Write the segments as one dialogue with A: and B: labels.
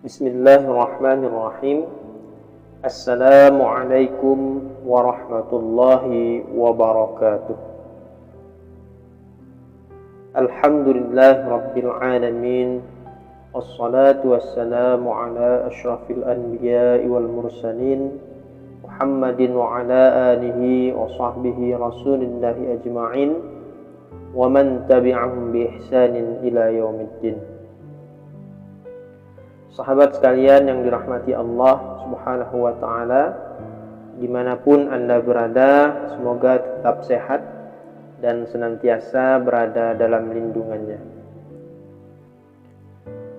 A: Bismillahirrahmanirrahim. Assalamualaikum warahmatullahi wabarakatuh. Alhamdulillah rabbil alamin. Wassalatu wassalamu ala ashrafil anbiya'i wal mursalin Muhammadin wa ala alihi wa sahbihi rasulillahi ajma'in wa man tabi'ahum bi ihsanin ila yaumiddin. Sahabat sekalian yang dirahmati Allah Subhanahu wa ta'ala, dimanapun Anda berada, semoga tetap sehat dan senantiasa berada dalam lindungannya.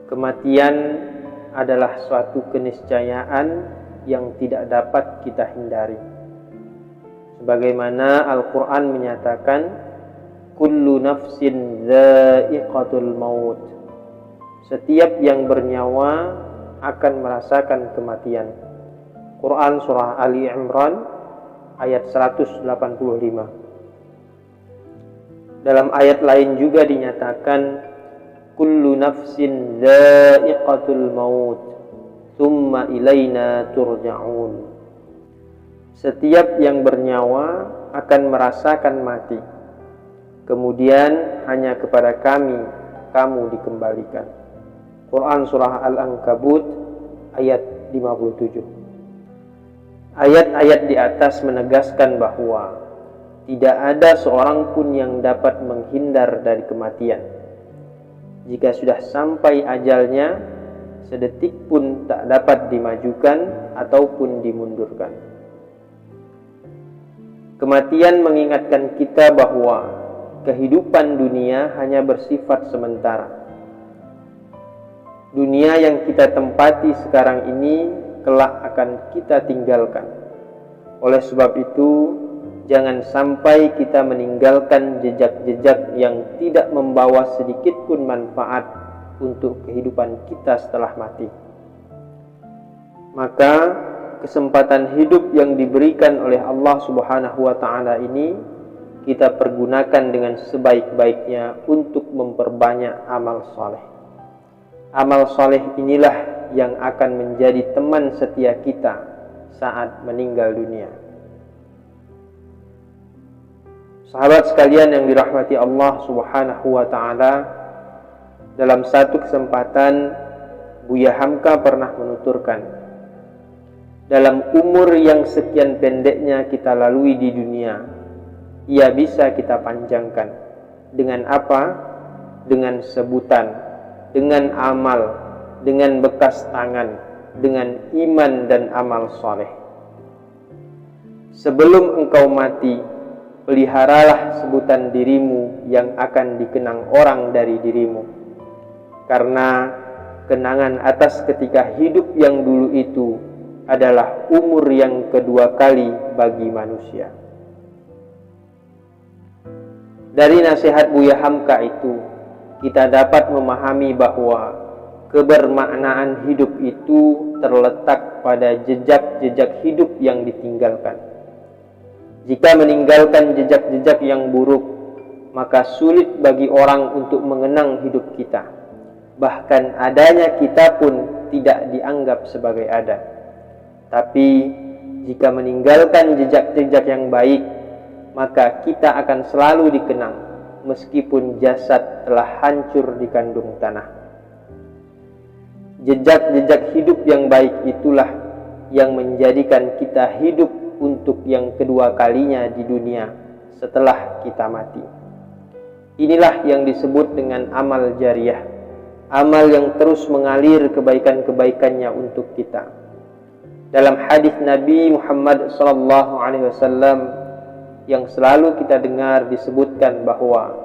A: Kematian adalah suatu keniscayaan yang tidak dapat kita hindari. Sebagaimana Al-Quran menyatakan, kullu nafsin dha'iqatul maut. Setiap yang bernyawa akan merasakan kematian. Quran Surah Ali Imran ayat 185. Dalam ayat lain juga dinyatakan, kullu nafsin dha'iqatul maut, thumma ilaina turja'un. Setiap yang bernyawa akan merasakan mati, kemudian hanya kepada kami kamu dikembalikan. Quran Surah Al-Ankabut ayat 57. Ayat-ayat di atas menegaskan bahwa tidak ada seorang pun yang dapat menghindar dari kematian. Jika sudah sampai ajalnya, sedetik pun tak dapat dimajukan ataupun dimundurkan. Kematian mengingatkan kita bahwa kehidupan dunia hanya bersifat sementara. Dunia yang kita tempati sekarang ini kelak akan kita tinggalkan. Oleh sebab itu, jangan sampai kita meninggalkan jejak-jejak yang tidak membawa sedikit pun manfaat untuk kehidupan kita setelah mati. Maka, kesempatan hidup yang diberikan oleh Allah Subhanahu wa ta'ala ini kita pergunakan dengan sebaik-baiknya untuk memperbanyak amal saleh. Amal saleh inilah yang akan menjadi teman setia kita saat meninggal dunia. Sahabat sekalian yang dirahmati Allah Subhanahu wa ta'ala, dalam satu kesempatan Buya Hamka pernah menuturkan, dalam umur yang sekian pendeknya kita lalui di dunia, ia bisa kita panjangkan. Dengan apa? Dengan sebutan, dengan amal, dengan bekas tangan, dengan iman dan amal soleh. Sebelum engkau mati, peliharalah sebutan dirimu yang akan dikenang orang dari dirimu. Karena kenangan atas ketika hidup yang dulu itu adalah umur yang kedua kali bagi manusia. Dari nasihat Buya Hamka itu, kita dapat memahami bahwa kebermaknaan hidup itu terletak pada jejak-jejak hidup yang ditinggalkan. Jika meninggalkan jejak-jejak yang buruk, maka sulit bagi orang untuk mengenang hidup kita. Bahkan adanya kita pun tidak dianggap sebagai ada. Tapi jika meninggalkan jejak-jejak yang baik, maka kita akan selalu dikenang meskipun jasad telah hancur di kandung tanah. Jejak-jejak hidup yang baik itulah yang menjadikan kita hidup untuk yang kedua kalinya di dunia setelah kita mati. Inilah yang disebut dengan amal jariyah, amal yang terus mengalir kebaikan-kebaikannya untuk kita. Dalam hadis Nabi Muhammad SAW yang selalu kita dengar disebutkan bahwa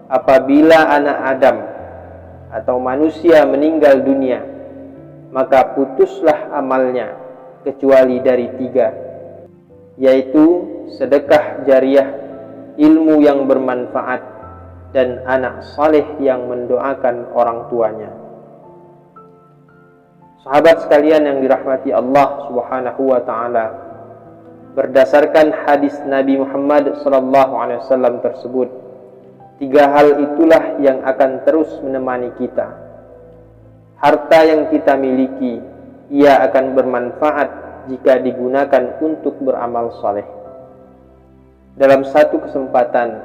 A: apabila anak Adam atau manusia meninggal dunia, maka putuslah amalnya kecuali dari 3, yaitu sedekah jariyah, ilmu yang bermanfaat, dan anak saleh yang mendoakan orang tuanya. Sahabat sekalian yang dirahmati Allah Subhanahu wa ta'ala, berdasarkan hadis Nabi Muhammad SAW tersebut, 3 hal itulah yang akan terus menemani kita. Harta yang kita miliki, ia akan bermanfaat jika digunakan untuk beramal saleh. Dalam satu kesempatan,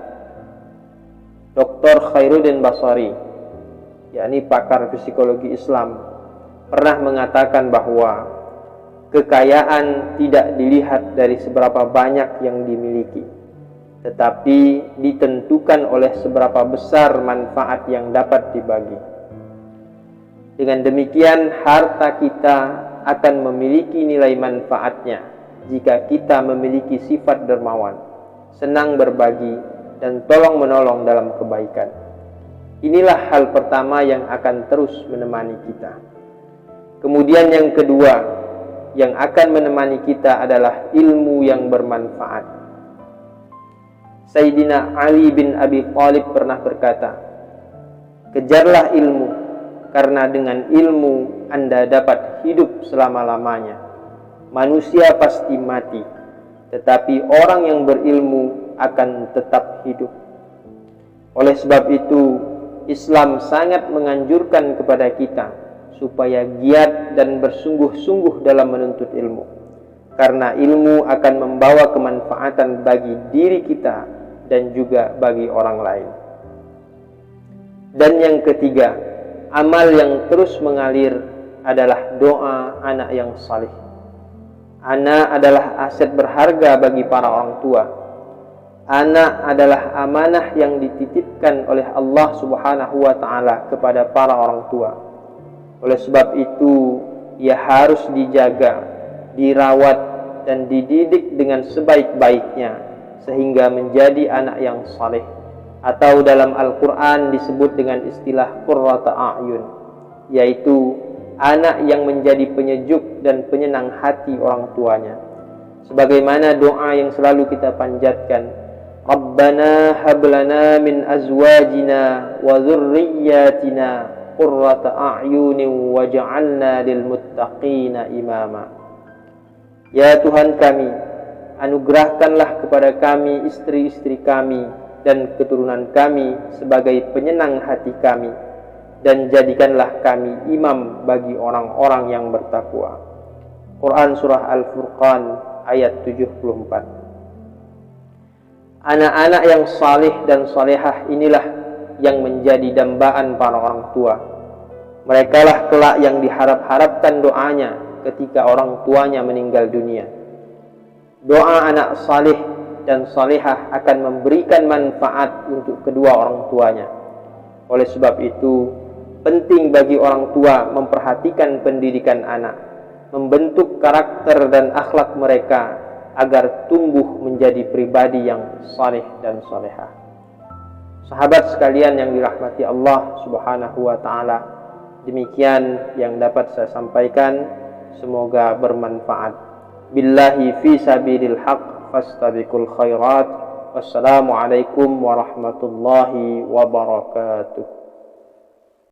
A: Dr. Khairuddin Basari, yakni pakar psikologi Islam, pernah mengatakan bahwa kekayaan tidak dilihat dari seberapa banyak yang dimiliki, tetapi ditentukan oleh seberapa besar manfaat yang dapat dibagi. Dengan demikian, harta kita akan memiliki nilai manfaatnya jika kita memiliki sifat dermawan, senang berbagi, dan tolong-menolong dalam kebaikan. Inilah hal pertama yang akan terus menemani kita. Kemudian yang kedua, yang akan menemani kita adalah ilmu yang bermanfaat. Sayyidina Ali bin Abi Thalib pernah berkata, "Kejarlah ilmu, karena dengan ilmu Anda dapat hidup selama-lamanya. Manusia pasti mati, tetapi orang yang berilmu akan tetap hidup." Oleh sebab itu, Islam sangat menganjurkan kepada kita supaya giat dan bersungguh-sungguh dalam menuntut ilmu, karena ilmu akan membawa kemanfaatan bagi diri kita dan juga bagi orang lain. Dan yang ketiga, amal yang terus mengalir adalah doa anak yang saleh. Anak adalah aset berharga bagi para orang tua. Anak adalah amanah yang dititipkan oleh Allah Subhanahu wa Ta'ala kepada para orang tua. Oleh sebab itu, ia harus dijaga, dirawat, dan dididik dengan sebaik-baiknya sehingga menjadi anak yang saleh, atau dalam Al-Quran disebut dengan istilah qurrata a'yun, yaitu anak yang menjadi penyejuk dan penyenang hati orang tuanya. Sebagaimana doa yang selalu kita panjatkan, Rabbana hablana min azwajina wa dzurriyyatina qurrata a'yunin waj'alna lil muttaqina imama. Ya Tuhan kami, anugerahkanlah kepada kami istri-istri kami dan keturunan kami sebagai penyenang hati kami, dan jadikanlah kami imam bagi orang-orang yang bertakwa. Quran Surah Al-Furqan ayat 74. Anak-anak yang salih dan salehah inilah yang menjadi dambaan para orang tua. Merekalah kelak yang diharap-harapkan doanya ketika orang tuanya meninggal dunia. Doa anak salih dan salihah akan memberikan manfaat untuk kedua orang tuanya. Oleh sebab itu, penting bagi orang tua memperhatikan pendidikan anak, membentuk karakter dan akhlak mereka agar tumbuh menjadi pribadi yang saleh dan salehah. Sahabat sekalian yang dirahmati Allah Subhanahu wa Ta'ala, demikian yang dapat saya sampaikan, semoga bermanfaat. Billahi fi sabilil haq fastabiqul khairat. Wassalamualaikum warahmatullahi wabarakatuh.